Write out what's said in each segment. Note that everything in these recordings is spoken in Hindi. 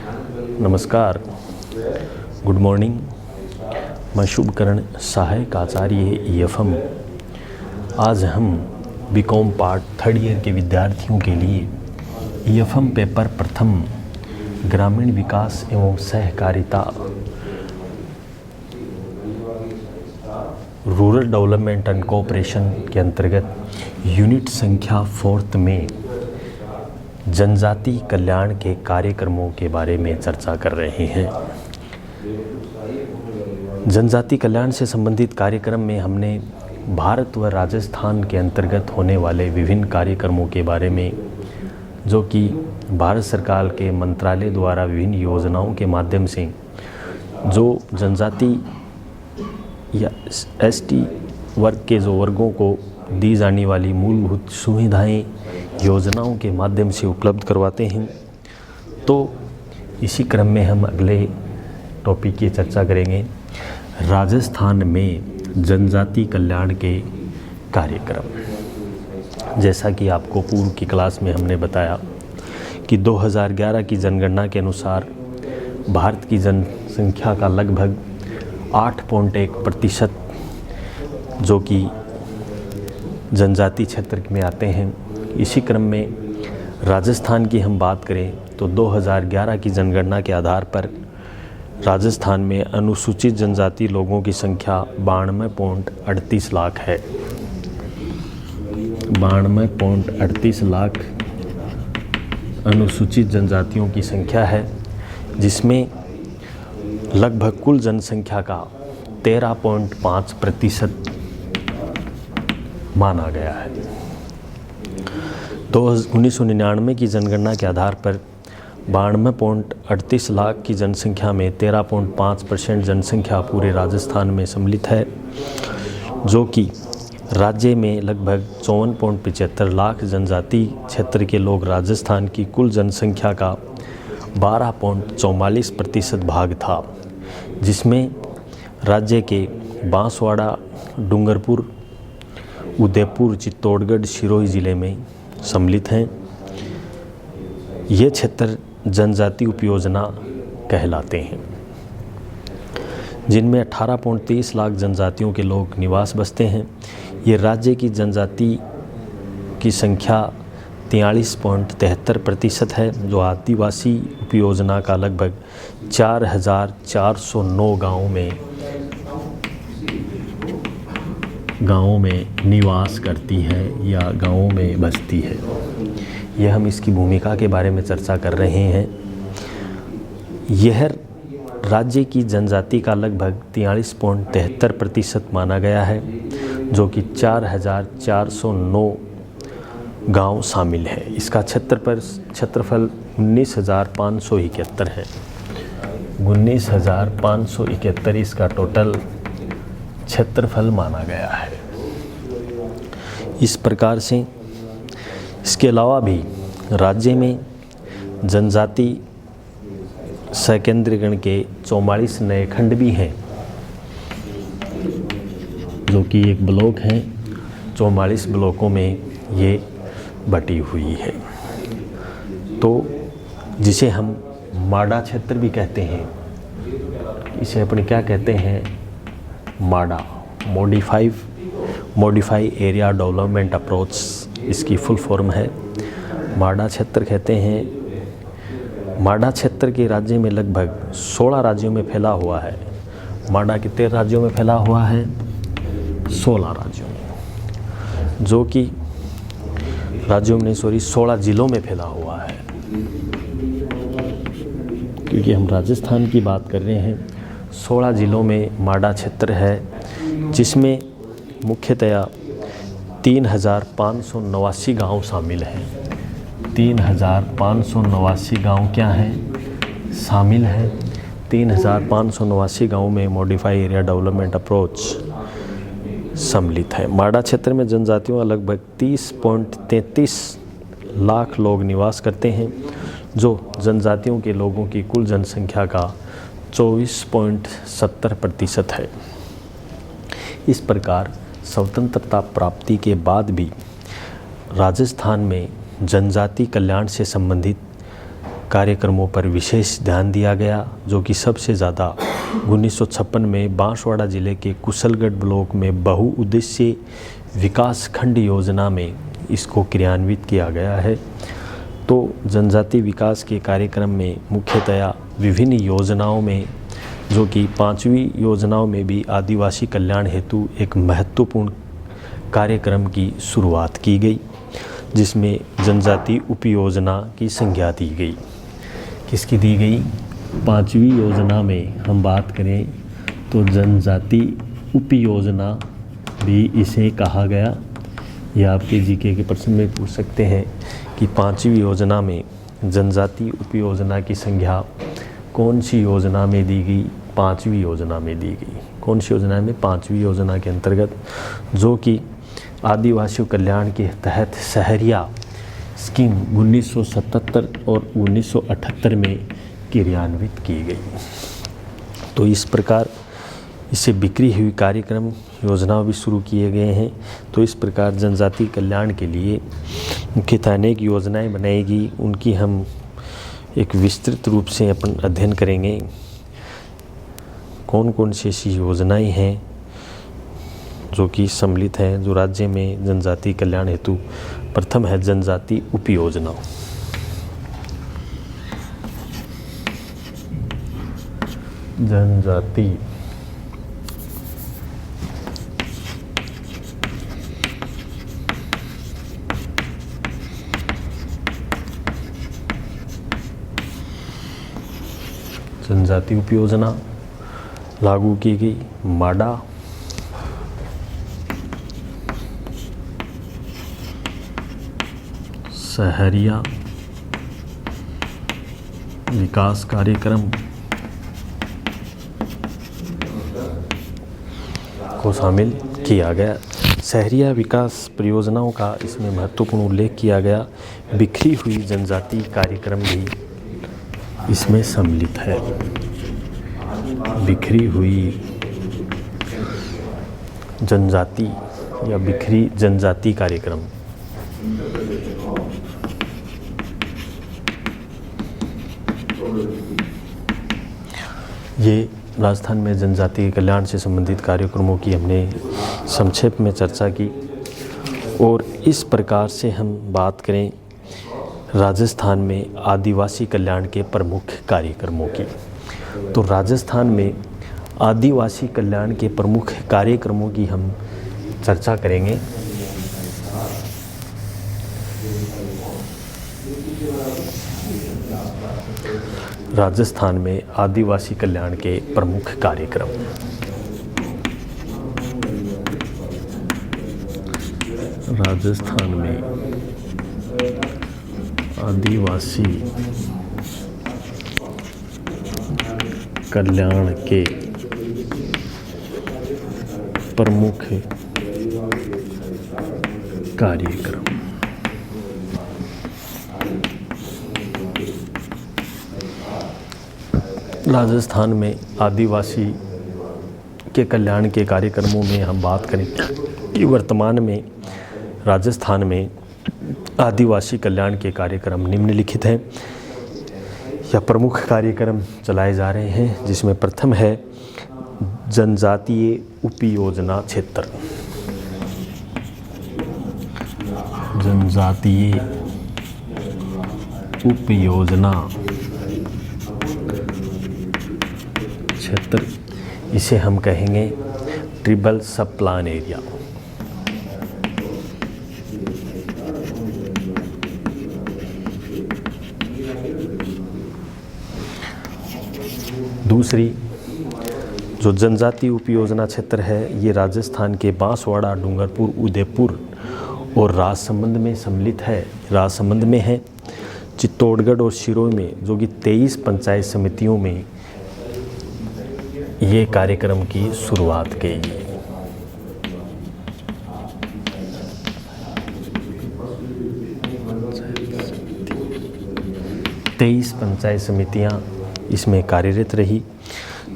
नमस्कार, गुड मॉर्निंग। मैं शुभकरण सहायक आचार्य EFM। आज हम बीकॉम पार्ट थर्ड ईयर के विद्यार्थियों के लिए EFM पेपर प्रथम ग्रामीण विकास एवं सहकारिता रूरल डेवलपमेंट एंड कोऑपरेशन के अंतर्गत यूनिट संख्या 4 में जनजाति कल्याण के कार्यक्रमों के बारे में चर्चा कर रहे हैं। जनजाति कल्याण से संबंधित कार्यक्रम में हमने भारत व राजस्थान के अंतर्गत होने वाले विभिन्न कार्यक्रमों के बारे में, जो कि भारत सरकार के मंत्रालय द्वारा विभिन्न योजनाओं के माध्यम से जो जनजाति या ST वर्ग के जो वर्गों को दी जाने वाली मूलभूत सुविधाएं योजनाओं के माध्यम से उपलब्ध करवाते हैं। तो इसी क्रम में हम अगले टॉपिक की चर्चा करेंगे, राजस्थान में जनजाति कल्याण के कार्यक्रम। जैसा कि आपको पूर्व की क्लास में हमने बताया कि 2011 की जनगणना के अनुसार भारत की जनसंख्या का लगभग 8.1% जो कि जनजाति क्षेत्र में आते हैं। इसी क्रम में राजस्थान की हम बात करें तो 2011 की जनगणना के आधार पर राजस्थान में अनुसूचित जनजाति लोगों की संख्या 92.38 लाख है। 92.38 लाख अनुसूचित जनजातियों की संख्या है, जिसमें लगभग कुल जनसंख्या का 13.5% माना गया है। 1999 की जनगणना के आधार पर 92.38 लाख की जनसंख्या में 13.5% जनसंख्या पूरे राजस्थान में सम्मिलित है, जो कि राज्य में लगभग 54.75 लाख जनजाति क्षेत्र के लोग राजस्थान की कुल जनसंख्या का 12.44% भाग था, जिसमें राज्य के बांसवाड़ा, डूंगरपुर, उदयपुर, चित्तौड़गढ़, सिरोही ज़िले में सम्मिलित हैं। ये क्षेत्र जनजाति उपयोजना कहलाते हैं, जिनमें 18.23 लाख जनजातियों के लोग निवास बसते हैं। ये राज्य की जनजाति की संख्या 43.73% है, जो आदिवासी उपयोजना का लगभग 4,409 गाँवों में निवास करती है या गाँवों में बसती है। यह हम इसकी भूमिका के बारे में चर्चा कर रहे हैं। यह राज्य की जनजाति का लगभग 43.73% माना गया है, जो कि 4,409 गांव शामिल है। इसका क्षेत्रफल 19,571 है। 19,571 इसका टोटल क्षेत्रफल माना गया है। इस प्रकार से इसके अलावा भी राज्य में जनजाति सकेंद्रीकरण के 44 नए खंड भी हैं, जो कि एक ब्लॉक हैं। 44 ब्लॉकों में ये बटी हुई है। तो जिसे हम माडा क्षेत्र भी कहते हैं, इसे अपने क्या कहते हैं, माडा, मॉडिफाई एरिया डेवलपमेंट अप्रोच इसकी फुल फॉर्म है। माडा क्षेत्र कहते हैं। माडा क्षेत्र के राज्य में लगभग 16 राज्यों में फैला हुआ है। माडा कितने राज्यों में फैला हुआ है? 16 राज्यों में, जो कि राज्यों में 16 जिलों में फैला हुआ है। क्योंकि हम राजस्थान की बात कर रहे हैं, 16 जिलों में माडा क्षेत्र है, जिसमें मुख्यतया 3,589 गांव शामिल हैं। 3,589 गांव क्या हैं? शामिल हैं। 3,589 गांव में मॉडिफाई एरिया डेवलपमेंट अप्रोच सम्मिलित है। माडा क्षेत्र में जनजातियों का लगभग 30.33 लाख लोग निवास करते हैं, जो जनजातियों के लोगों की कुल जनसंख्या का 24.70% है। इस प्रकार स्वतंत्रता प्राप्ति के बाद भी राजस्थान में जनजाति कल्याण से संबंधित कार्यक्रमों पर विशेष ध्यान दिया गया, जो कि सबसे ज़्यादा 1956 में बांसवाड़ा ज़िले के कुशलगढ़ ब्लॉक में बहुउद्देशीय विकास खंड योजना में इसको क्रियान्वित किया गया है। तो जनजाति विकास के कार्यक्रम में मुख्यतया विभिन्न योजनाओं में, जो कि 5वीं योजनाओं में भी आदिवासी कल्याण हेतु एक महत्वपूर्ण कार्यक्रम की शुरुआत की गई, जिसमें जनजाति उपयोजना की संज्ञा दी गई। किसकी दी गई? 5वीं योजना में हम बात करें तो जनजाति उपयोजना भी इसे कहा गया। यह आपके जीके के प्रश्न में पूछ सकते हैं कि 5वीं योजना में जनजाति उपयोजना की संज्ञा कौन सी योजना में दी गई? 5वीं योजना में दी गई। कौन सी योजना में? 5वीं योजना के अंतर्गत, जो कि आदिवासियों कल्याण के तहत शहरिया स्कीम 1977 और 1978 में क्रियान्वित की गई। तो इस प्रकार इससे बिखरी हुई कार्यक्रम योजना भी शुरू किए गए हैं। तो इस प्रकार जनजाति कल्याण के लिए मुख्यतः अनेक योजनाएं बनाएगी, उनकी हम एक विस्तृत रूप से अपन अध्ययन करेंगे। कौन कौन सी ऐसी योजनाएं हैं जो कि सम्मिलित हैं, जो राज्य में जनजाति कल्याण हेतु? प्रथम है जनजाति उपयोजना। जनजाति उपयोजना लागू की गई। माडा, शहरिया विकास कार्यक्रम को शामिल किया गया। शहरिया विकास परियोजनाओं का इसमें महत्वपूर्ण उल्लेख किया गया। बिखरी हुई जनजाति कार्यक्रम भी इसमें सम्मिलित है। बिखरी हुई जनजाति या बिखरी जनजाति कार्यक्रम, ये राजस्थान में जनजाति कल्याण से संबंधित कार्यक्रमों की हमने संक्षेप में चर्चा की। और इस प्रकार से हम बात करें राजस्थान में आदिवासी कल्याण के प्रमुख कार्यक्रमों की, तो राजस्थान में आदिवासी कल्याण के प्रमुख कार्यक्रमों की हम चर्चा करेंगे। राजस्थान में आदिवासी कल्याण के प्रमुख कार्यक्रम। राजस्थान में आदिवासी कल्याण के प्रमुख कार्यक्रम। राजस्थान में आदिवासी के कल्याण के कार्यक्रमों में हम बात करें कि वर्तमान में राजस्थान में आदिवासी कल्याण के कार्यक्रम निम्नलिखित हैं या प्रमुख कार्यक्रम चलाए जा रहे हैं, जिसमें प्रथम है जनजातीय उपयोजना क्षेत्र। जनजातीय उपयोजना क्षेत्र, इसे हम कहेंगे ट्रिबल सब प्लान एरिया। दूसरी जो जनजाति उपयोजना क्षेत्र है, ये राजस्थान के बांसवाड़ा, डूंगरपुर, उदयपुर और राजसमंद में सम्मिलित है। राजसमंद में है, चित्तौड़गढ़ और सिरोही में, जो कि 23 पंचायत समितियों में ये कार्यक्रम की शुरुआत की गई। तेईस पंचायत समितियां इसमें कार्यरत रही,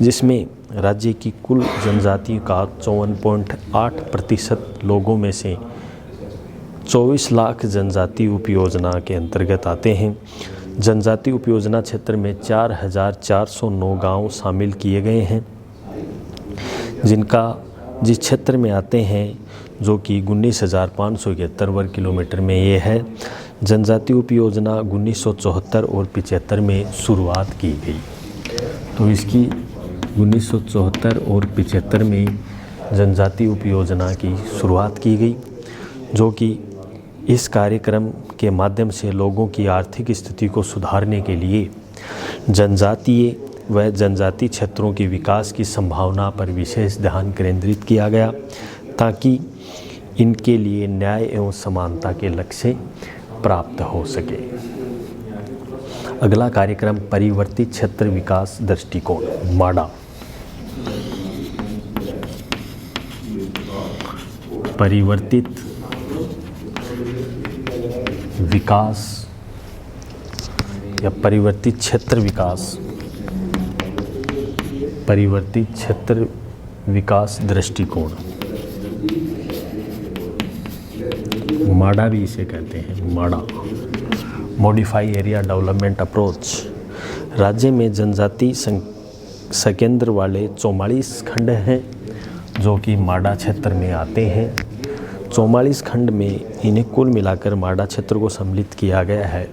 जिसमें राज्य की कुल जनजाति का 54.8% लोगों में से 24 लाख जनजाति उपयोजना के अंतर्गत आते हैं, जनजाति उपयोजना क्षेत्र में 4,409 गांव शामिल किए गए हैं, जिनका जिस क्षेत्र में आते हैं जो कि 19,571 वर्ग किलोमीटर में ये है। जनजाति उपयोजना 1974 और 75 में शुरुआत की गई। तो इसकी 1974 और 75 में जनजाति उपयोजना की शुरुआत की गई, जो कि इस कार्यक्रम के माध्यम से लोगों की आर्थिक स्थिति को सुधारने के लिए जनजातीय व जनजाति क्षेत्रों के विकास की संभावना पर विशेष ध्यान केंद्रित किया गया, ताकि इनके लिए न्याय एवं समानता के लक्ष्य प्राप्त हो सके। अगला कार्यक्रम परिवर्तित क्षेत्र विकास दृष्टिकोण माडा। परिवर्तित विकास या परिवर्तित क्षेत्र विकास, परिवर्तित क्षेत्र विकास दृष्टिकोण, माडा भी इसे कहते हैं, माडा मॉडिफाई एरिया डेवलपमेंट अप्रोच। राज्य में जनजाति संकेंद्र वाले 44 खंड हैं जो कि माडा क्षेत्र में आते हैं। 44 खंड में इन्हें कुल मिलाकर माडा क्षेत्र को सम्मिलित किया गया है।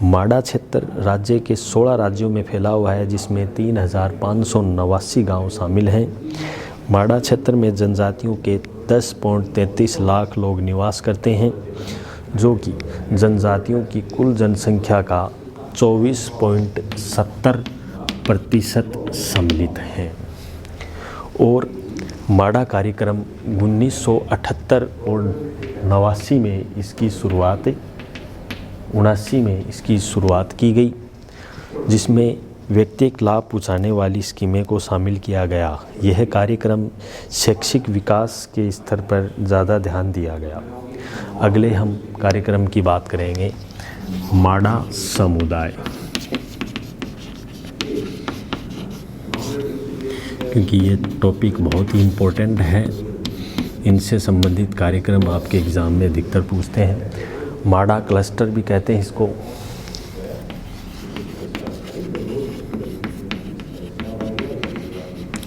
माडा क्षेत्र राज्य के 16 राज्यों में फैला हुआ है, जिसमें 3,589 गांव शामिल हैं। माडा क्षेत्र में जनजातियों के 10.33 लाख लोग निवास करते हैं, जो कि जनजातियों की कुल जनसंख्या का 24.70% सम्मिलित हैं। और माडा कार्यक्रम 1978 और 89 में इसकी शुरुआत 79 में इसकी शुरुआत की गई, जिसमें व्यक्तिगत लाभ पहुँचाने वाली स्कीमें को शामिल किया गया। यह कार्यक्रम शैक्षिक विकास के स्तर पर ज़्यादा ध्यान दिया गया। अगले हम कार्यक्रम की बात करेंगे माडा समुदाय, क्योंकि ये टॉपिक बहुत ही इम्पोर्टेंट है। इनसे संबंधित कार्यक्रम आपके एग्ज़ाम में अधिकतर पूछते हैं। माडा क्लस्टर भी कहते हैं इसको।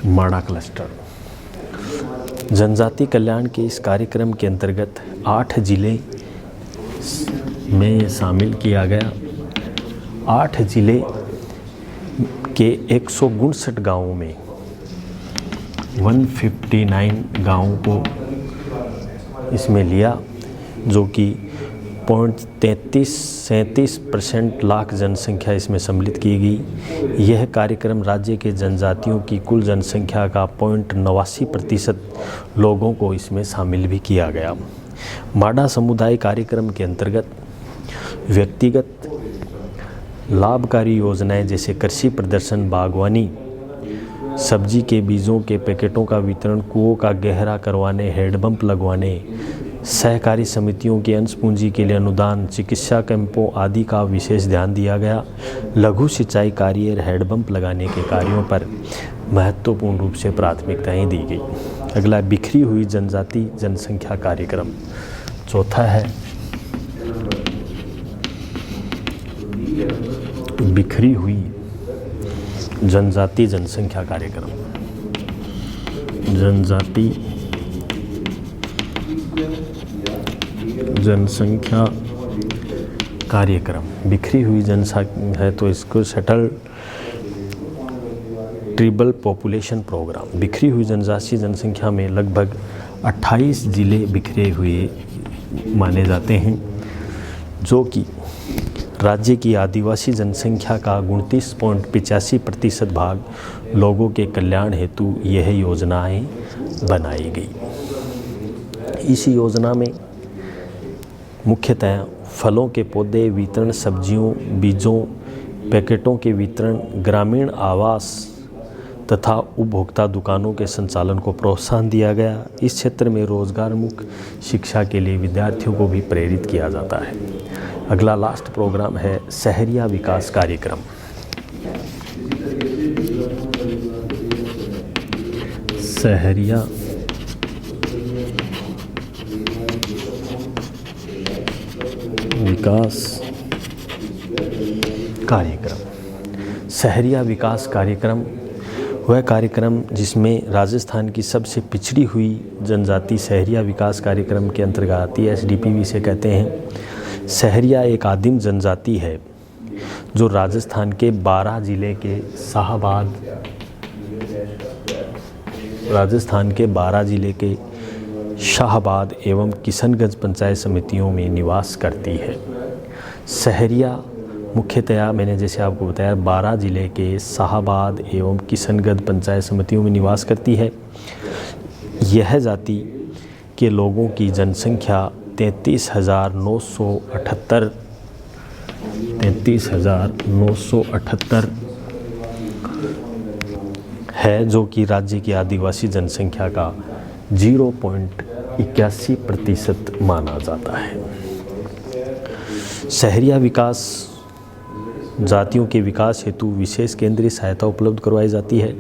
माडा क्लस्टर जनजाति कल्याण के इस कार्यक्रम के अंतर्गत 8 जिले में ये शामिल किया गया। 8 जिले के 159 गाँवों में 159 गाँवों को इसमें लिया, जो कि 0.37% लाख जनसंख्या इसमें सम्मिलित की गई। यह कार्यक्रम राज्य के जनजातियों की कुल जनसंख्या का 0.89% लोगों को इसमें शामिल भी किया गया। माडा समुदाय कार्यक्रम के अंतर्गत व्यक्तिगत लाभकारी योजनाएं जैसे कृषि प्रदर्शन, बागवानी, सब्जी के बीजों के पैकेटों का वितरण, कुओं का गहरा करवाने, हैंडपंप लगवाने, सहकारी समितियों की अंश पूंजी के लिए अनुदान, चिकित्सा कैंपों आदि का विशेष ध्यान दिया गया। लघु सिंचाई कार्य, हैंडपंप लगाने के कार्यों पर महत्वपूर्ण रूप से प्राथमिकताएं दी गई। अगला बिखरी हुई जनजाति जनसंख्या कार्यक्रम, चौथा है बिखरी हुई जनजाति जनसंख्या कार्यक्रम। जनजाति जनसंख्या कार्यक्रम बिखरी हुई जनसंख्या है, तो इसको शटल ट्रिबल पॉपुलेशन प्रोग्राम। बिखरी हुई जनजातीय जनसंख्या में लगभग 28 जिले बिखरे हुए माने जाते हैं, जो कि राज्य की आदिवासी जनसंख्या का 29.85% भाग लोगों के कल्याण हेतु यह योजनाएं बनाई गई। इस योजना में मुख्यतः फलों के पौधे वितरण, सब्जियों, बीजों, पैकेटों के वितरण, ग्रामीण आवास तथा उपभोक्ता दुकानों के संचालन को प्रोत्साहन दिया गया। इस क्षेत्र में रोजगारमुख शिक्षा के लिए विद्यार्थियों को भी प्रेरित किया जाता है। अगला लास्ट प्रोग्राम है शहरिया विकास कार्यक्रम। शहरिया विकास कार्यक्रम। शहरिया विकास कार्यक्रम वह कार्यक्रम जिसमें राजस्थान की सबसे पिछड़ी हुई जनजाति शहरिया विकास कार्यक्रम के अंतर्गत आती है, SDP से कहते हैं। शहरिया एक आदिम जनजाति है जो राजस्थान के 12 जिले के शाहबाद एवं किशनगंज पंचायत समितियों में निवास करती है। शहरिया मुख्यतया मैंने जैसे आपको बताया 12 जिले के शाहबाद एवं किशनगंज पंचायत समितियों में निवास करती है। यह जाति के लोगों की जनसंख्या 33,978 है, जो कि राज्य की आदिवासी जनसंख्या का 0.81% माना जाता है। शहरिया विकास जातियों के विकास हेतु विशेष केंद्रीय सहायता उपलब्ध करवाई जाती है,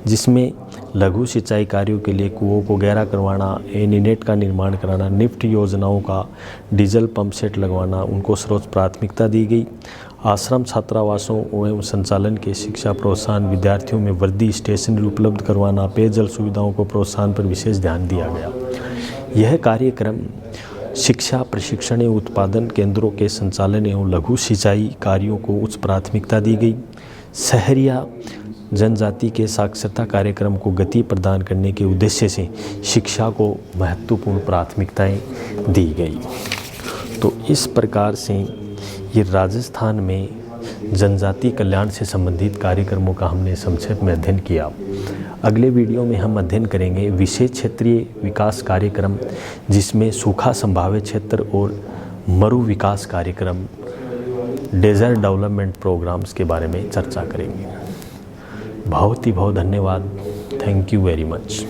जिसमें लघु सिंचाई कार्यों के लिए कुओं को गहरा करवाना, एनीनेट का निर्माण कराना, निफ्ट योजनाओं का डीजल पंप सेट लगवाना उनको सर्वोच्च प्राथमिकता दी गई। आश्रम छात्रावासों एवं संचालन के शिक्षा प्रोत्साहन, विद्यार्थियों में वर्दी स्टेशनरी उपलब्ध करवाना, पेयजल सुविधाओं को प्रोत्साहन पर विशेष ध्यान दिया गया। यह कार्यक्रम शिक्षा प्रशिक्षण एवं उत्पादन केंद्रों के संचालन एवं लघु सिंचाई कार्यों को उच्च प्राथमिकता दी गई। शहरिया जनजाति के साक्षरता कार्यक्रम को गति प्रदान करने के उद्देश्य से शिक्षा को महत्वपूर्ण प्राथमिकताएं दी गई। तो इस प्रकार से ये राजस्थान में जनजाति कल्याण से संबंधित कार्यक्रमों का हमने संक्षेप में अध्ययन किया। अगले वीडियो में हम अध्ययन करेंगे विशेष क्षेत्रीय विकास कार्यक्रम, जिसमें सूखा संभावित क्षेत्र और मरु विकास कार्यक्रम, डेजर्ट डेवलपमेंट प्रोग्राम्स के बारे में चर्चा करेंगे। बहुत ही बहुत धन्यवाद। Thank you very much.